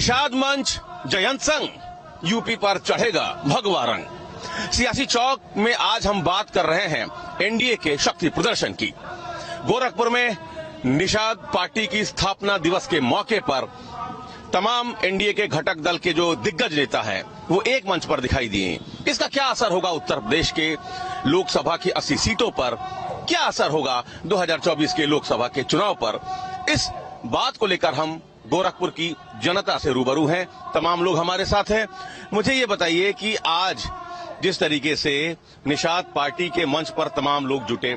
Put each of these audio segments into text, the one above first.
निषाद मंच जयंत संघ, यूपी पर चढ़ेगा भगवा रंग। सियासी चौक में आज हम बात कर रहे हैं एनडीए के शक्ति प्रदर्शन की। गोरखपुर में निषाद पार्टी की स्थापना दिवस के मौके पर तमाम एनडीए के घटक दल के जो दिग्गज नेता हैं वो एक मंच पर दिखाई दिए। इसका क्या असर होगा उत्तर प्रदेश के लोकसभा की 80 सीटों पर, क्या असर होगा 2024 के लोकसभा के चुनाव पर, इस बात को लेकर हम गोरखपुर की जनता से रूबरू हैं। तमाम लोग हमारे साथ हैं। मुझे ये बताइए कि आज जिस तरीके से निषाद पार्टी के मंच पर तमाम लोग जुटे,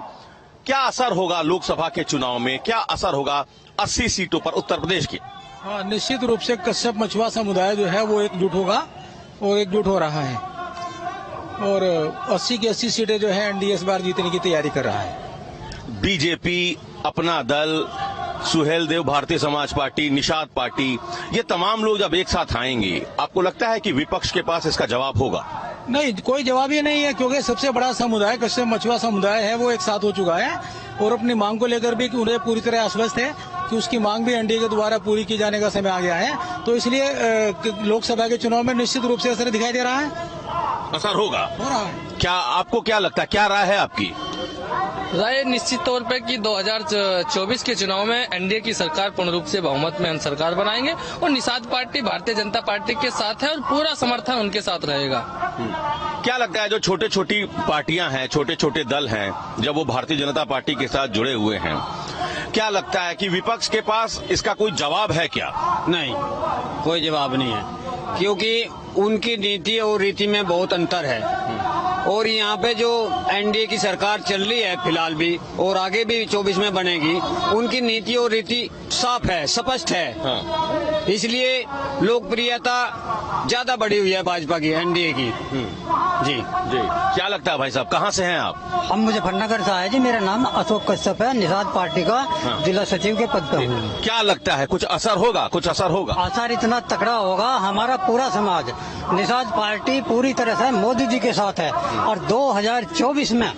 क्या असर होगा लोकसभा के चुनाव में, क्या असर होगा 80 सीटों पर उत्तर प्रदेश की? हाँ, निश्चित रूप से कश्यप मछुआ समुदाय जो है वो एकजुट होगा और एकजुट हो रहा है और 80 की 80 सीटें जो है एनडीए इस बार जीतने की तैयारी कर रहा है। बीजेपी, अपना दल, सुहेल देव भारतीय समाज पार्टी, निषाद पार्टी, ये तमाम लोग जब एक साथ आएंगे, आपको लगता है कि विपक्ष के पास इसका जवाब होगा? नहीं, कोई जवाब ही नहीं है, क्योंकि सबसे बड़ा समुदाय कश्यप मछुआ समुदाय है वो एक साथ हो चुका है और अपनी मांग को लेकर भी उन्हें पूरी तरह आश्वस्त है कि उसकी मांग भी एनडीए के द्वारा पूरी की जाने का समय आ गया है। तो इसलिए लोकसभा के चुनाव में निश्चित रूप से असर दिखाई दे रहा है। असर होगा, हो रहा है। क्या आपको क्या लगता है, क्या राय है आपकी? राय निश्चित तौर पे कि 2024 के चुनाव में एनडीए की सरकार पूर्ण रूप से बहुमत में हम सरकार बनाएंगे और निषाद पार्टी भारतीय जनता पार्टी के साथ है और पूरा समर्थन उनके साथ रहेगा। क्या लगता है जो छोटे छोटी पार्टियां हैं, छोटे छोटे दल हैं, जब वो भारतीय जनता पार्टी के साथ जुड़े हुए हैं, क्या लगता है कि विपक्ष के पास इसका कोई जवाब है क्या? नहीं, कोई जवाब नहीं है, क्योंकि उनकी नीति और रीति में बहुत अंतर है और यहाँ पे जो एनडीए की सरकार चल रही है फिलहाल भी और आगे भी 24 में बनेगी, उनकी नीति और रीति साफ है, स्पष्ट है। हाँ। इसलिए लोकप्रियता ज्यादा बढ़ी हुई है भाजपा की, एनडीए की। जी जी, क्या लगता है भाई साहब, कहाँ से हैं आप? हम मुजफ्फरनगर से आए जी। मेरा नाम अशोक कश्यप है, निषाद पार्टी का जिला सचिव के पद पर हूँ। क्या लगता है कुछ असर होगा? कुछ असर होगा? असर इतना तकड़ा होगा, हमारा पूरा समाज निषाद पार्टी पूरी तरह से मोदी जी के साथ है और 2024 में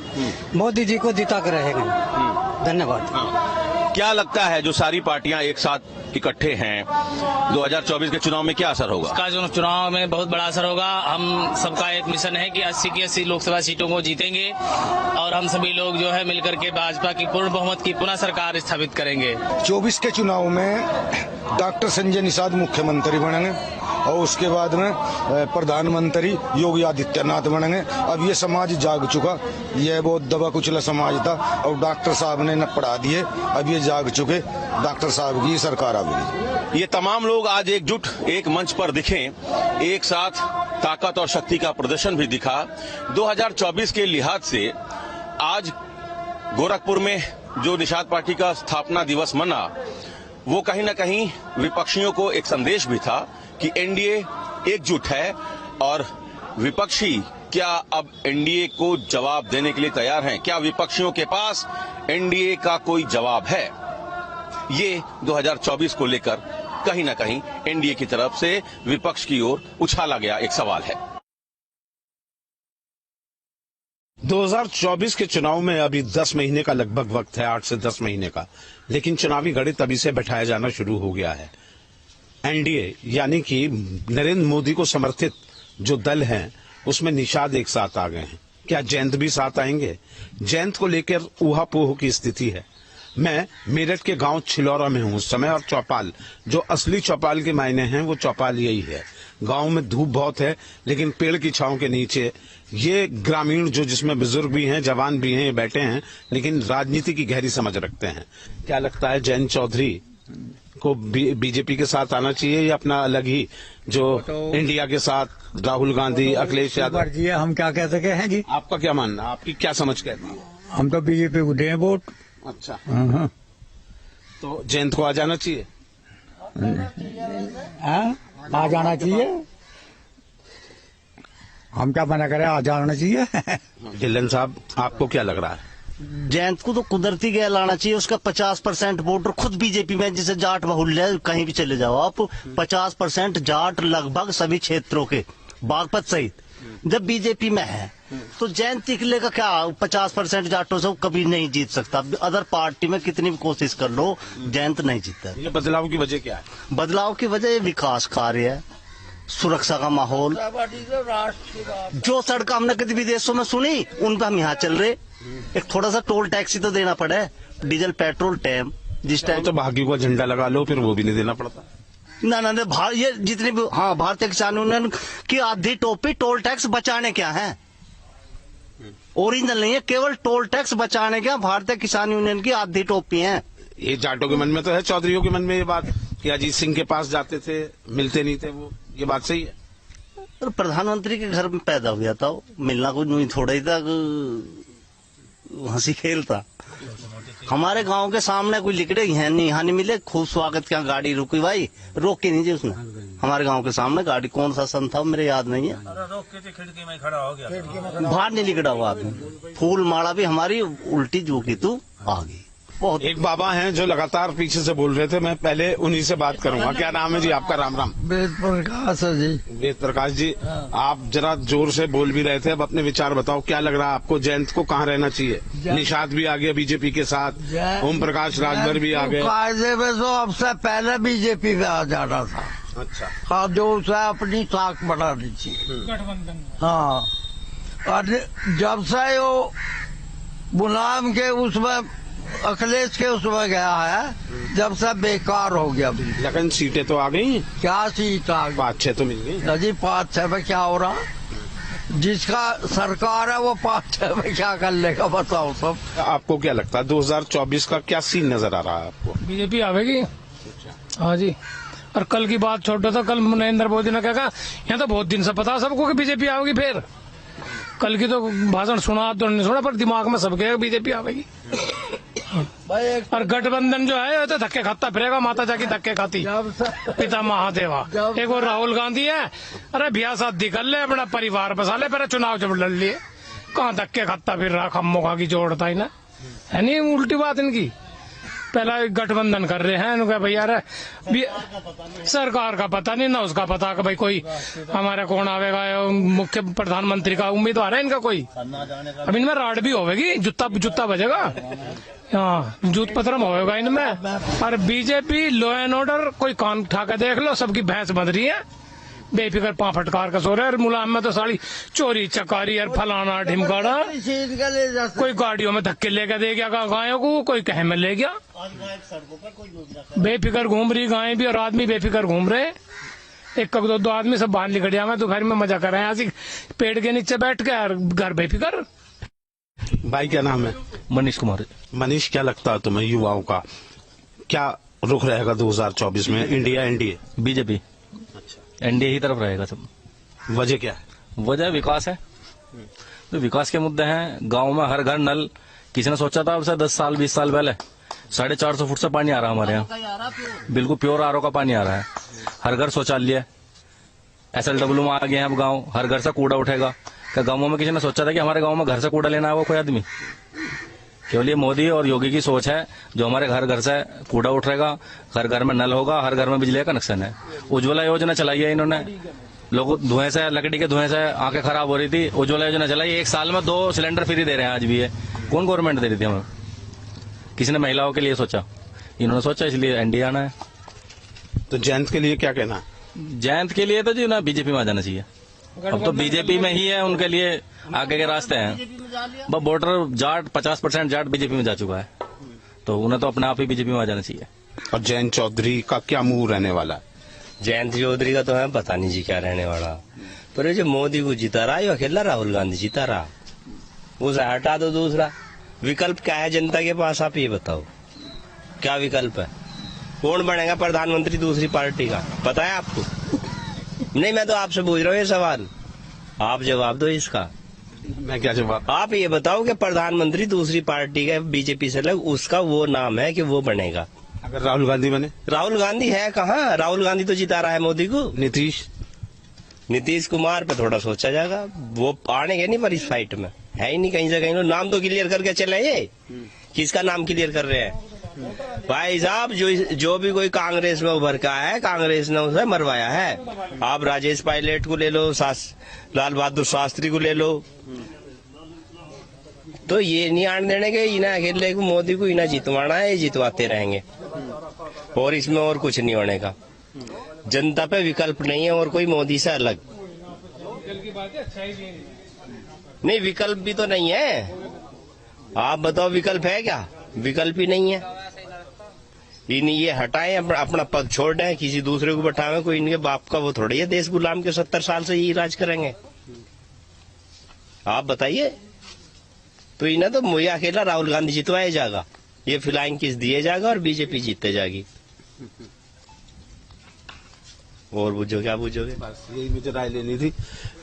मोदी जी को जिता कर रहेगा। धन्यवाद। क्या लगता है जो सारी पार्टियां एक साथ इकट्ठे हैं, 2024 के चुनाव में क्या असर होगा? इसका जो चुनाव में बहुत बड़ा असर होगा। हम सबका एक मिशन है कि 80 की 80 लोकसभा सीटों को जीतेंगे और हम सभी लोग जो है मिलकर के भाजपा की पूर्ण बहुमत की पुनः सरकार स्थापित करेंगे। 24 के चुनाव में डॉक्टर संजय निषाद मुख्यमंत्री बनेंगे और उसके बाद में प्रधानमंत्री योगी आदित्यनाथ बनेंगे। अब ये समाज जाग चुका, ये बहुत दबा कुचला समाज था और डॉक्टर साहब ने न पढ़ा दिए, अब ये जाग चुके, डॉक्टर साहब की सरकार आ गई। ये तमाम लोग आज एकजुट एक मंच पर दिखे, एक साथ ताकत और शक्ति का प्रदर्शन भी दिखा। 2024 के लिहाज से आज गोरखपुर में जो निषाद पार्टी का स्थापना दिवस मना, वो कहीं न कहीं विपक्षियों को एक संदेश भी था कि एनडीए एकजुट है और विपक्षी क्या अब एनडीए को जवाब देने के लिए तैयार हैं? क्या विपक्षियों के पास एनडीए का कोई जवाब है? ये 2024 को लेकर कहीं न कहीं एनडीए की तरफ से विपक्ष की ओर उछाला गया एक सवाल है। 2024 के चुनाव में अभी 10 महीने का लगभग वक्त है, 8 से 10 महीने का, लेकिन चुनावी गणित अभी से बैठाया जाना शुरू हो गया है। एनडीए यानी कि नरेंद्र मोदी को समर्थित जो दल हैं उसमें निषाद एक साथ आ गए हैं। क्या जयंत भी साथ आएंगे? जयंत को लेकर ऊहापोह की स्थिति है। मैं मेरठ के गांव छिलौरा में हूं उस समय और चौपाल, जो असली चौपाल के मायने हैं वो चौपाल यही है। गांव में धूप बहुत है लेकिन पेड़ की छांव के नीचे ये ग्रामीण जो जिसमें बुजुर्ग भी हैं, जवान भी हैं, ये बैठे हैं लेकिन राजनीति की गहरी समझ रखते हैं। क्या लगता है जयंत चौधरी को बीजेपी के साथ आना चाहिए या अपना अलग ही जो इंडिया के साथ राहुल गांधी, अखिलेश यादव? जी हम क्या कह सके हैं जी। आपका क्या मानना, आपकी क्या समझ कहती है? हम तो बीजेपी को दें वोट। अच्छा, तो जयंत को आ जाना चाहिए? आ जाना चाहिए, हम क्या मना करें, आ जाना चाहिए। ढिल्लन साहब, आपको क्या लग रहा है? जयंत को तो कुदरती गया लाना चाहिए। उसका 50% वोटर खुद बीजेपी में, जिसे जाट बहुल्य है, कहीं भी चले जाओ आप, 50% जाट लगभग सभी क्षेत्रों के, बागपत सहित जब बीजेपी में है तो जयंत चिखले का क्या 50% जाटों से वो कभी नहीं जीत सकता। अदर पार्टी में कितनी भी कोशिश कर लो जयंत नहीं जीतता। ये बदलाव की वजह क्या है? बदलाव की वजह विकास कार्य है, सुरक्षा का माहौल, जो सड़क हमने कभी विदेशों में सुनी उन पर हम यहाँ चल रहे। एक थोड़ा सा टोल टैक्स ही तो देना पड़े, डीजल पेट्रोल टाइम जिस टाइम तो भाग्य को झंडा लगा लो फिर वो भी नहीं देना पड़ता। ना ये जितने भी भारतीय किसान यूनियन की आधी टोपी टोल टैक्स बचाने क्या है, ओरिजिनल नहीं है, केवल टोल टैक्स बचाने क्या भारतीय किसान यूनियन की आधी टोपी है। ये जाटों के मन में तो है, चौधरियों के मन में ये बात कि अजीत सिंह के पास जाते थे मिलते नहीं थे, वो ये बात सही है? और प्रधानमंत्री के घर में पैदा हो गया था, मिलना कुछ नहीं, थोड़ा ही था, हंसी खेल था। हमारे गांव के सामने कोई लिखड़े हैं नहीं, यहाँ नहीं मिले, खूब स्वागत क्या गाड़ी रुकी भाई, रोक के नहीं जी उसने हमारे गांव के सामने गाड़ी, कौन सा सन था मेरे याद नहीं है, रोक के खिड़की में खड़ा हो गया, बाहर नहीं लिखड़ा हुआ आदमी, फूल माला भी हमारी उल्टी झुकी तू आ गई। बहुत एक बाबा हैं जो लगातार पीछे से बोल रहे थे, मैं पहले उन्हीं से बात करूंगा। क्या नाम है जी आपका? राम राम। वेद प्रकाश है जी। वेद प्रकाश जी, आप जरा जोर से बोल भी रहे थे, अब अपने विचार बताओ, क्या लग रहा है आपको, जयंत को कहाँ रहना चाहिए? निषाद भी आ गया बीजेपी के साथ, ओम प्रकाश राजभर भी आ गए। कायदे में तो अब से पहले बीजेपी में आ जाना था। अच्छा, हाँ, जो उसे अपनी ताक बढ़ानी चाहिए गठबंधन। हाँ, और जब से वो मुलायम के उसमें अखिलेश के उसमें गया है, जब से बेकार हो गया। लेकिन सीटें तो आ गई, क्या सीट आ गई? 5-6 तो मिल गई। जी 5-6 में क्या हो रहा, जिसका सरकार है वो 5-6 में क्या कर लेगा बताओ सब। आपको क्या लगता है 2024 का क्या सीन नजर आ रहा है आपको? बीजेपी आवेगी। हाँ जी, और कल की बात छोड़ो तो कल नरेंद्र मोदी ने कहा, यहाँ तो बहुत दिन से पता सबको कि बीजेपी आवेगी, फिर कल की तो भाषण सुना तो नहीं सुना, पर दिमाग में सबके बीजेपी आवेगी। और गठबंधन जो है तो धक्के खाता फिरेगा, माता जाके धक्के खाती पिता महादेवा। एक और राहुल गांधी है, अरे ब्याह शादी कर ले, अपना परिवार बसा ले, फिर चुनाव जब लड़ लिए, कहाँ धक्के खाता फिर रहा, खम्मो खा की जोड़ता ही ना है। नहीं, उल्टी बात इनकी। पहला गठबंधन कर रहे हैं इनका भैया, सरकार का पता नहीं ना, उसका पता कि भाई कोई हमारा कौन आवेगा, मुख्य प्रधानमंत्री का उम्मीदवार है इनका कोई। अब इनमें राड भी होगी, जुत्ता बजेगा, हाँ जूत पथरम होगा इनमें। और बीजेपी लॉ एंड ऑर्डर, कोई कान उठा के देख लो, सबकी भैंस बंध रही है, बेफिक्र पां फटकार का सो रहे। और मुलायम में तो सारी चोरी चकारी और फलाना ढिमकाड़ा, कोई गाड़ियों में धक्के लेके दे गया गायों को, कोई कहे में ले गया, बेफिक्र घूम रही गायें भी और आदमी बेफिक्र घूम रहे। एक दो आदमी सब बाहर निकल गया, मैं दोपहर में मजा कर रहे हैं, ऐसी पेड़ के नीचे बैठ के और घर बेफिक्र। भाई क्या नाम है? मनीष कुमार। मनीष, क्या लगता है तुम्हें युवाओं का क्या रुख रहेगा 2024 में, इंडिया एनडीए? बीजेपी। एनडीए ही तरफ रहेगा सब। वजह क्या है? वजह विकास है, तो विकास के मुद्दे हैं। गांव में हर घर नल, किसी ने सोचा था अब से 10 साल 20 साल पहले 450 फुट से पानी आ रहा है हमारे यहाँ, बिल्कुल प्योर आरओ का पानी आ रहा है। हर घर शौचालय, SLW में आ गए हैं अब गाँव, हर घर से कूड़ा उठेगा। क्या गाँवों में किसी ने सोचा था कि हमारे गाँव में घर से कूड़ा लेना है वो कोई आदमी? केवल ये मोदी और योगी की सोच है, जो हमारे घर घर से कूड़ा उठेगा, हर घर में नल होगा, हर घर में बिजली का कनेक्शन है। उज्ज्वला योजना चलाई है इन्होंने, लोग धुएं से, लकड़ी के धुएं से आंखें खराब हो रही थी, उज्ज्वला योजना चलाई, 1 साल में 2 सिलेंडर फ्री दे रहे हैं आज भी। है कौन गवर्नमेंट दे रही थी हमें? किसी ने महिलाओं के लिए सोचा? इन्होंने सोचा, इसलिए एनडीए आना है। तो जयंत के लिए क्या कहना? जयंत के लिए तो जी ना बीजेपी में आ जाना चाहिए, अब तो बीजेपी में ही है, उनके लिए आगे के रास्ते हैं। वोटर जाट 50% जाट बीजेपी में जा चुका है, तो उन्हें तो अपने आप ही बीजेपी में आ जाना चाहिए। और जयंत चौधरी का क्या मुंह रहने वाला है? जयंत चौधरी का तो है पता नहीं जी क्या रहने वाला, पर जो मोदी को जिता रहा है, अकेला राहुल गांधी जिता रहा, उसे हटा दो। दूसरा विकल्प क्या है जनता के पास, आप ये बताओ क्या विकल्प है? कौन बनेगा प्रधानमंत्री दूसरी पार्टी का, पता है आपको? नहीं, मैं तो आपसे पूछ रहा हूँ ये सवाल, आप जवाब दो इसका। मैं क्या जवाब? आप ये बताओ कि प्रधानमंत्री दूसरी पार्टी का बीजेपी से लग, उसका वो नाम है कि वो बनेगा। अगर राहुल गांधी बने? राहुल गांधी है कहाँ, राहुल गांधी तो जिता रहा है मोदी को। नीतीश कुमार पे थोड़ा सोचा जाएगा, वो आने नहीं पर इस फाइट में है ही नहीं कहीं से कहीं। नाम तो क्लियर करके चले, ये किसका नाम क्लियर कर रहे हैं? भाई साहब जो भी कोई कांग्रेस में उभर का है, कांग्रेस ने उसे मरवाया है। आप राजेश पायलट को ले लो, लाल बहादुर शास्त्री को ले लो, तो ये नहीं आने देने के इन्हें अकेले को मोदी को इन्हें जितवाना है, जितवाते रहेंगे और इसमें और कुछ नहीं होने का। जनता पे विकल्प नहीं है और कोई मोदी से अलग नहीं, विकल्प भी तो नहीं है। आप बताओ विकल्प है क्या? विकल्प ही नहीं है। ये हटाए, अपना पद छोड़ दें, किसी दूसरे को बैठावे, कोई इनके बाप का वो थोड़ी है देश गुलाम के 70 साल से यही राज करेंगे। आप बताइए, तो इन्हें तो मुझे अकेला राहुल गांधी जितवाया जाएगा, ये फ्लाइंग किस दिए जाएगा और बीजेपी जीतते जाएगी। और बुझो क्या बुझोगे? बस यही मुझे राय लेनी थी।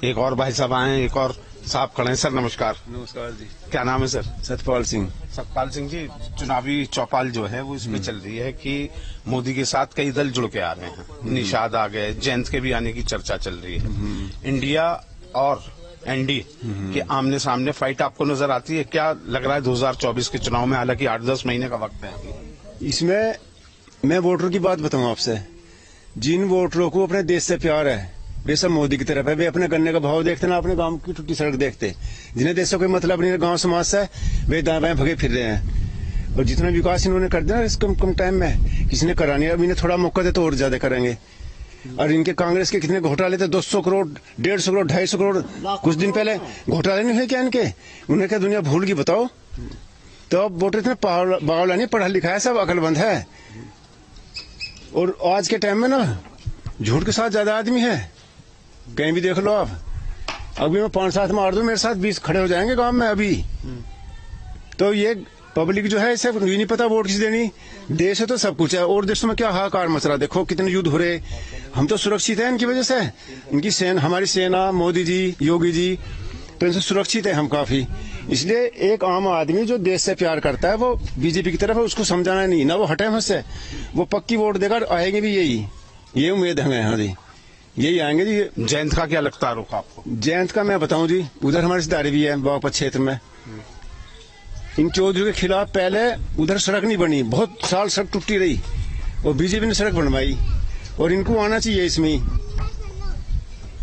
एक और भाई साहब आए, एक और साहब खड़े हैं। सर नमस्कार। नमस्कार जी। क्या नाम है सर? सतपाल सिंह। सतपाल सिंह जी, चुनावी चौपाल जो है वो इसमें चल रही है कि मोदी के साथ कई दल जुड़ के आ रहे हैं। निषाद आ गए, जयंत के भी आने की चर्चा चल रही है। इंडिया और एनडीए के आमने सामने फाइट आपको नजर आती है? क्या लग रहा है 2024 के चुनाव में? हालांकि 8-10 महीने का वक्त है। इसमें मैं वोटर की बात बताऊं आपसे, जिन वोटरों को अपने देश से प्यार है वे सब मोदी की तरफ है। वे अपने गन्ने का भाव देखते ना अपने गांव की टूटी सड़क देखते। जिन्हें देश से कोई मतलब नहीं गांव समाज से, वे दाएं बाएं भगे फिर रहे हैं। और जितना विकास इन्होंने कर दिया इस कम टाइम में किसी ने करा नहीं। अब इन्हें थोड़ा मौका दे तो और ज्यादा करेंगे। और इनके कांग्रेस के कितने घोटाले थे, 200 करोड़, 150 करोड़, 250 करोड़ कुछ दिन पहले घोटाले नहीं हुए क्या इनके? उन्हें क्या दुनिया भूल गई बताओ? तो अब वोटर इतने बावला नहीं, पढ़ा लिखा है, सब अकलमंद है। और आज के टाइम में ना झूठ के साथ ज्यादा आदमी है, कहीं भी देख लो आप। अभी मैं 5-7 मार दूं, मेरे साथ 20 खड़े हो जाएंगे गांव में अभी। तो ये पब्लिक जो है इसे ये नहीं पता वोट किस देनी। देश है तो सब कुछ है, और देशों में क्या हाहाकार मच रहा, देखो कितने युद्ध हो रहे। हम तो सुरक्षित है इनकी वजह से। इनकी सेना, हमारी सेना, मोदी जी, योगी जी, तो इनसे सुरक्षित है हम काफी। इसलिए एक आम आदमी जो देश से प्यार करता है वो बीजेपी की तरफ है, उसको समझाना नहीं ना, वो हटे हमसे, वो पक्की वोट देगा। आएंगे भी ये उम्मीद हमें। हाँ जी, यही आएंगे जी। जयंत का क्या लगता है रुख आपको? जयंत का मैं बताऊं जी, उधर हमारी रिश्तेदारी भी है बागपत क्षेत्र में। इन चौधरी के खिलाफ पहले उधर सड़क नहीं बनी, बहुत साल सड़क टूटी रही और बीजेपी ने सड़क बनवाई। और इनको आना चाहिए इसमें,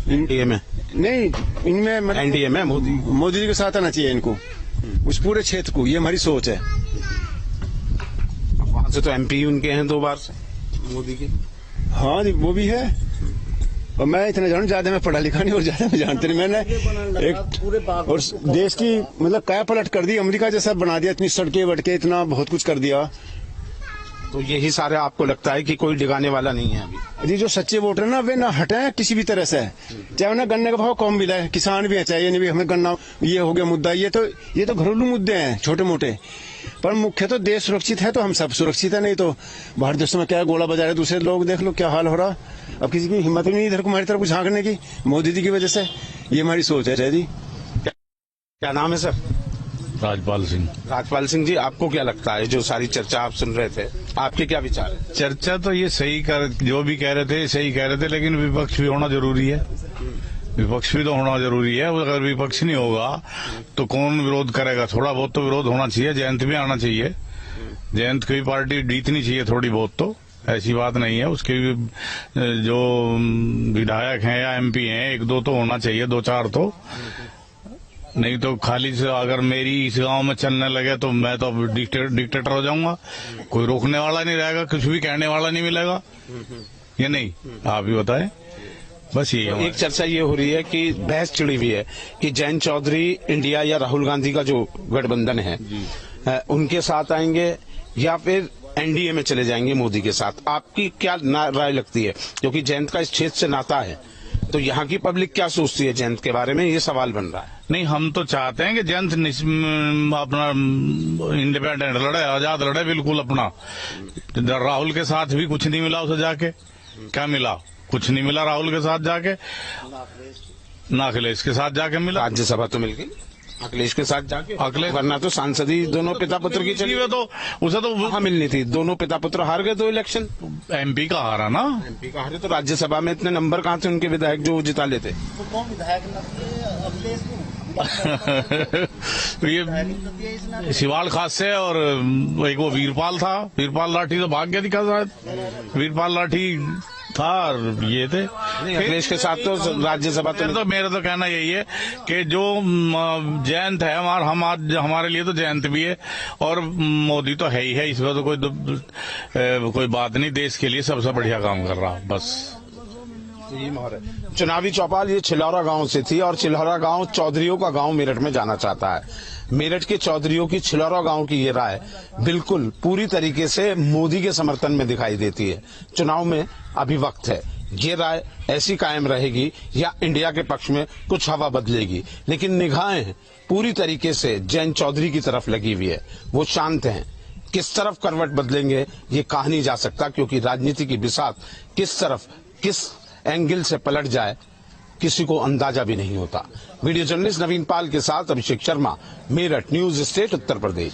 एनडीए में नहीं, इनमें एनडीए में मोदी जी के साथ आना चाहिए इनको, उस पूरे क्षेत्र को। ये हमारी सोच है। वहां से तो एमपी उनके हैं 2 बार से मोदी के। हाँ जी, वो भी है। और मैं इतना जानू, ज्यादा मैं पढ़ा लिखा नहीं और ज्यादा मैं जानते नहीं। मैंने एक और देश की मतलब क्या पलट कर दी, अमेरिका जैसा बना दिया, इतनी सड़कें वटके, इतना बहुत कुछ कर दिया। तो यही सारे आपको लगता है कि कोई डिगाने वाला नहीं है अभी? जी, जो सच्चे वोटर ना वे ना हटे किसी भी तरह से, चाहे उन्हें गन्ने का भाव कम मिला है, किसान भी है, चाहिए नहीं भी हमें गन्ना, ये हो गया मुद्दा। ये तो घरेलू मुद्दे हैं छोटे मोटे, पर मुख्य तो देश सुरक्षित है तो हम सब सुरक्षित है। नहीं तो बाहर देशों में क्या गोला बाजार है, दूसरे लोग देख लो क्या हाल हो रहा। अब किसी की हिम्मत भी नहीं इधर हमारी तरफ झांकने की, मोदी जी की वजह से। ये हमारी सोच है जी। क्या नाम है सर? राजपाल सिंह। राजपाल सिंह जी, आपको क्या लगता है जो सारी चर्चा आप सुन रहे थे, आपके क्या विचार है? चर्चा तो ये जो भी कह रहे थे सही कह रहे थे, लेकिन विपक्ष भी होना जरूरी है। विपक्ष भी तो होना जरूरी है। अगर विपक्ष नहीं होगा तो कौन विरोध करेगा? थोड़ा बहुत तो विरोध होना चाहिए। जयंत भी आना चाहिए, जयंत की पार्टी जीतनी चाहिए थोड़ी बहुत तो, ऐसी बात नहीं है। उसके जो विधायक हैं या एमपी हैं, 1-2 तो होना चाहिए, 2-4 तो। नहीं तो खाली से अगर मेरी इस गांव में चलने लगे तो मैं तो डिक्टेटर हो जाऊंगा। कोई रोकने वाला नहीं रहेगा, कुछ भी कहने वाला नहीं मिलेगा। ये नहीं, आप ही बताएं। बस ये एक चर्चा ये हो रही है कि बहस चिड़ी हुई है कि जयंत चौधरी इंडिया या राहुल गांधी का जो गठबंधन है उनके साथ आएंगे या फिर एनडीए में चले जाएंगे मोदी के साथ। आपकी क्या राय लगती है? क्योंकि जयंत का इस क्षेत्र से नाता है, तो यहाँ की पब्लिक क्या सोचती है जयंत के बारे में, ये सवाल बन रहा है। नहीं, हम तो चाहते हैं कि जयंत अपना इंडिपेंडेंट लड़े, आजाद लड़े बिल्कुल अपना। राहुल के साथ भी कुछ नहीं मिला उसे जाके, क्या मिला? कुछ नहीं मिला राहुल के साथ जाके, ना अखिलेश के साथ जाके मिला। राज्यसभा तो मिल गई अखिलेश के साथ जाके, अखिलेश वरना तो सांसदी दोनों पिता पुत्र की चली। तो उसे तो वहां मिलनी थी, दोनों पिता पुत्र हार गए 2 इलेक्शन। एमपी का हारा ना, एमपी का हारे तो राज्यसभा में इतने नंबर कहाँ थे उनके विधायक जो जिता लेते? कौन विधायक ये शिवाल खास से और एक वो वीरपाल था, वीरपाल लाठी तो भाग गया दिखा शायद, वीरपाल लाठी था और ये थे अखिलेश के साथ तो राज्यसभा तो मेरा तो कहना यही है कि जो जयंत है हमारे लिए तो जयंत भी है और मोदी तो है ही है, इसमें तो कोई बात नहीं, देश के लिए सबसे बढ़िया काम कर रहा बस। चुनावी चौपाल ये छिलौरा गांव से थी और छिलौरा गांव चौधरियों का गांव मेरठ में जाना चाहता है। मेरठ के चौधरियों की छिलौरा गांव की ये राय बिल्कुल पूरी तरीके से मोदी के समर्थन में दिखाई देती है। चुनाव में अभी वक्त है, ये राय ऐसी कायम रहेगी या इंडिया के पक्ष में कुछ हवा बदलेगी, लेकिन निगाहें पूरी तरीके से जयंत चौधरी की तरफ लगी हुई है। वो शांत हैं, किस तरफ करवट बदलेंगे ये कहा नहीं जा सकता, क्योंकि राजनीति की बिसात किस तरफ किस एंगल से पलट जाए किसी को अंदाजा भी नहीं होता। वीडियो जर्नलिस्ट नवीन पाल के साथ अभिषेक शर्मा, मेरठ, न्यूज स्टेट, उत्तर प्रदेश।